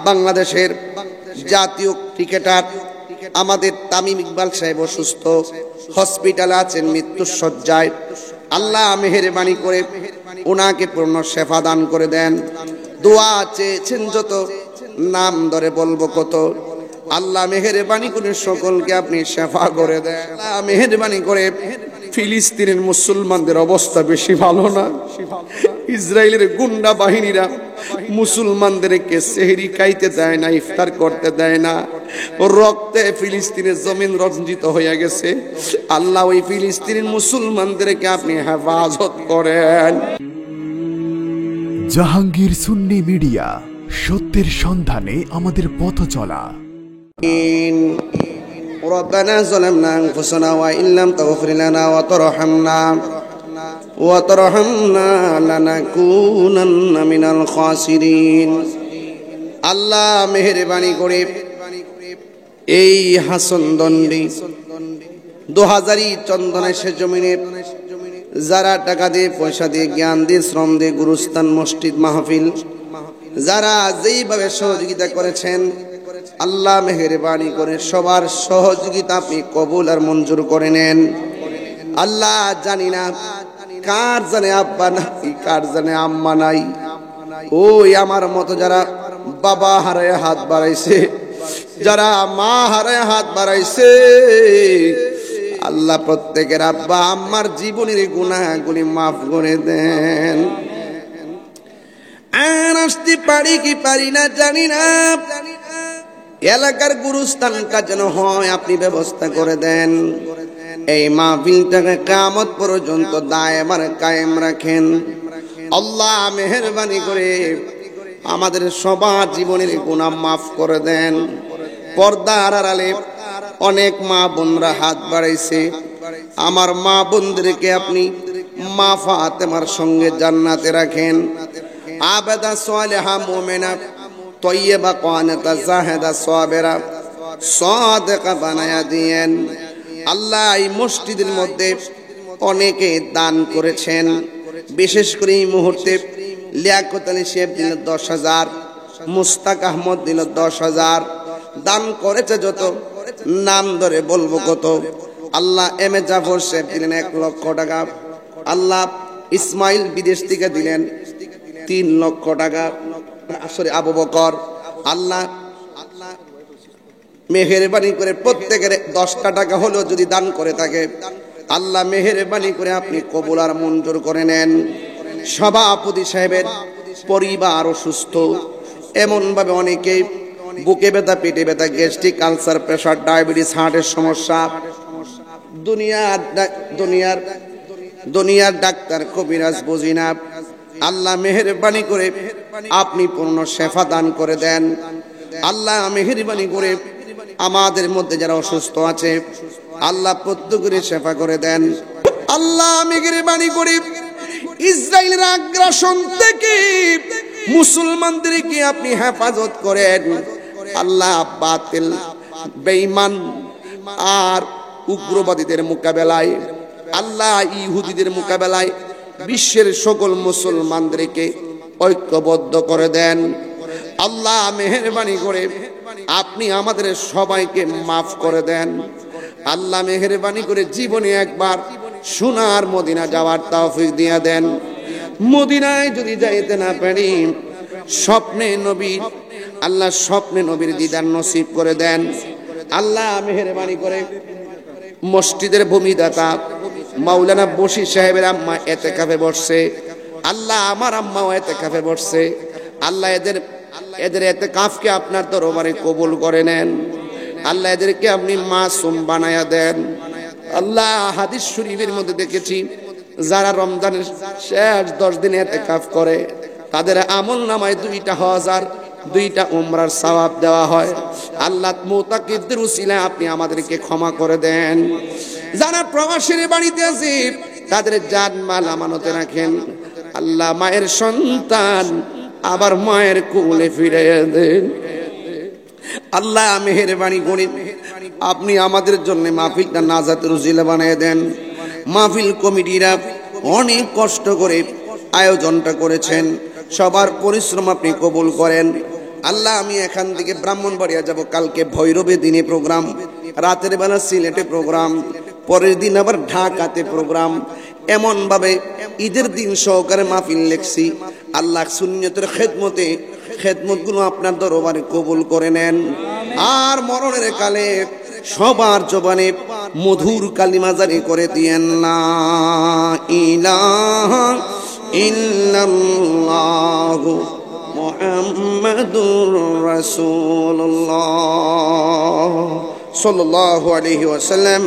বাংলাদেশের জাতীয় ক্রিকেটার আমাদের তামিম ইকবাল সাহেব অসুস্থ, হসপিটালে আছেন, মৃত্যুর শয্যায়। আল্লাহ মেহেরবানি করে ওনাকে পূর্ণ শেফা দান করে দেন। দোয়া চেয়েছেন যত, নাম ধরে বলবো কত। আল্লাহ মেহেরবানি করে সকলকে আপনি শেফা করে দেন। আল্লাহ মেহেরবানি করে ফিলিস্তিনের মুসলমানদের অবস্থা বেশি ভালো না। ইসরায়েলের গুন্ডা বাহিনীরা মুসলমানদেরকে সেহরি খাইতে দেয় না, ইফতার করতে দেয় না। রক্তে ফিলিস্তিনের জমিন রঞ্জিত হয়ে গেছে। আল্লাহ ওই ফিলিস্তিনের মুসলমানদেরকে আপনি হেফাজত করেন। জাহাঙ্গীর সুন্নি মিডিয়া, সত্যের সন্ধানে আমাদের পথ চলা। ربنا ظلمنا أنفسنا وإن لم تغفر لنا وترحمنا لنكونن من الخاسرين। আল্লাহ মেহেরবানি করে এই হাসন দন্ডি 2000 চন্দনেশ্বর জমিনে যারা টাকা দিয়ে, পয়সা দিয়ে, জ্ঞান দিয়ে, শ্রম দিয়ে, গুরুস্থান, মসজিদ, মাহফিল যারা যেইভাবে সহযোগিতা করেছেন, আল্লাহ মেহেরবানি করে সবার সহযোগিতা আপনি কবুল আর মঞ্জুর করে নেন। আল্লাহ জানি না কার জানে আব্বা নাই, কার জানে আম্মা নাই। ওই আমার মতো যারা বাবা হারায় হাত বাড়াইছে, যারা মা হারায় হাত বাড়াইছে, আল্লাহ প্রত্যেকের আব্বা আম্মার জীবনের গুনাহগুলি মাফ করে দেন। আর আসতে পারি কি পারি না জানি না, এলাকার গুরুস্থানটা যেন হয় আপনি ব্যবস্থা করে দেন। এই মাহফিলটাকে কিয়ামত পর্যন্ত দায়মান কায়েম রাখেন। আল্লাহ মেহেরবানি করে আমাদের সবার জীবনের গুনাহ মাফ করে দেন। পর্দার আড়ালে অনেক মা বোনরা হাত বাড়াইছে, আমার মা বোনদেরকে আপনি মা ফাতেমার সঙ্গে জান্নাতে রাখেন। আবেদা সালেহা মুমিনা তয়্যিবা কানিতা জাহিদা সাবিরা সাদিকা বানায়া দিয়েন। আল্লাহ এই মসজিদের মধ্যে অনেকে দান করেছেন, বিশেষ করে এই মুহূর্তে লিয়াকত আলী সাহেব দিল 10,000, মুস্তাক আহমদ দিল 10,000, দান করেছে যত, নাম ধরে বলবো কত। আল্লাহ এম এ জাফর সাহেব দিলেন 1 লক্ষ টাকা। আল্লাহ ইসমাইল বিদেশ থেকে দিলেন 3 লক্ষ টাকা। সরি, আবু বকর। আল্লাহ মেহেরবানি করে প্রত্যেকের 10টা টাকা হলেও যদি দান করে থাকে, আল্লাহ মেহেরবানি করে আপনি কবুল আর মঞ্জুর করে নেন। সভাপতি সাহেবের পরিবার অসুস্থ, এমন ভাবে অনেকে বুকে ব্যথা, পেটে ব্যথা, গ্যাস্ট্রিক, আলসার, প্রেসার, ডায়াবেটিস, হার্টের সমস্যা, দুনিয়ার ডাক্তার কবিরাজ বুঝি না। আল্লাহ মেহেরবানি করে আপনি পূর্ণ শেফা দান করে দেন। আল্লাহ মেহেরবানি করে আমাদের মধ্যে যারা অসুস্থ আছে, আল্লাহ প্রত্যেকের শেফা করে দেন। আল্লাহ মেহেরবানি করে ইসরায়েলের আগ্রাসন থেকে মুসলমানদেরকে আপনি হেফাজত করেন। আল্লাহ বাতিল, বেঈমান আর উগ্রবাদীদের মোকাবেলায়, আল্লাহ ইহুদিদের মোকাবেলায় বিশ্বের সকল মুসলমানদেরকে ঐক্যবদ্ধ করে দেন। আল্লাহ মেহেরবানি করে আপনি আমাদের সবাইকে মাফ করে দেন। আল্লাহ মেহেরবানি করে জীবনে একবার সোনার মদিনা যাওয়ার তৌফিক দিয়ে দেন। মদিনায় যদি যাইতে না পারি, স্বপ্নে নবী, আল্লাহ স্বপ্নে নবীর দিদার নসিব করে দেন। আল্লাহ মেহেরবানি করে মসজিদের ভূমিদাতা মাওলানা বশির সাহেবের আম্মা এতেকাফে বসছে। আল্লাহ আমার আম্মাও এতেকাফে বসছে। আল্লাহ এদের এতেকাফকে আপনার দরবারে কবুল করে নেন। আল্লাহ এদেরকে আপনি মাসুম বানায়া দেন। আল্লাহ হাদিস শরীফের মধ্যে দেখেছি, যারা রমজানের শেষ 10 দিন এতেকাফ করে, তাদের আমল নামায় 2টা হজ আর 2টা উমরার সওয়াব দেওয়া হয়। আল্লাহ মুতাকিবদের উসিলায় আপনি আমাদেরকে ক্ষমা করে দেন। যারা প্রবাসীর বাড়িতে আছে, তাদের জানমাল আমানতে রাখেন। আল্লাহ মায়ের সন্তান আবার মায়ের কোলে ফিরিয়ে দেন। আল্লাহ মেহেরবানি করে আপনি আমাদের জন্য মাহফিলটা নাজাতের উসিলা বানিয়ে দেন। মাহফিল কমিটিরা অনেক কষ্ট করে আয়োজনটা করেছেন, সবার পরিশ্রম আপনি কবুল করেন। আল্লাহ আমি এখান থেকে ব্রাহ্মণবাড়িয়া যাব, কালকে ভৈরবে দিনে প্রোগ্রাম, রাতের বেলা সিলেটে প্রোগ্রাম, পরের দিন আবার ঢাকাতে প্রোগ্রাম। এমন ভাবে ঈদের দিন সহকারে মাহফিল লেখছি। আল্লাহ সুন্নতের খেদমতগুলো আপনার দরবারে কবুল করে নেন। আর মরণের কালে সবার জবানে মধুর কালিমা জারি করে দিয়েন, লা ইলাহা ইল্লাল্লাহু মুহাম্মাদুর রাসূলুল্লাহ সাল্লাল্লাহু আলাইহি ওয়াসাল্লাম।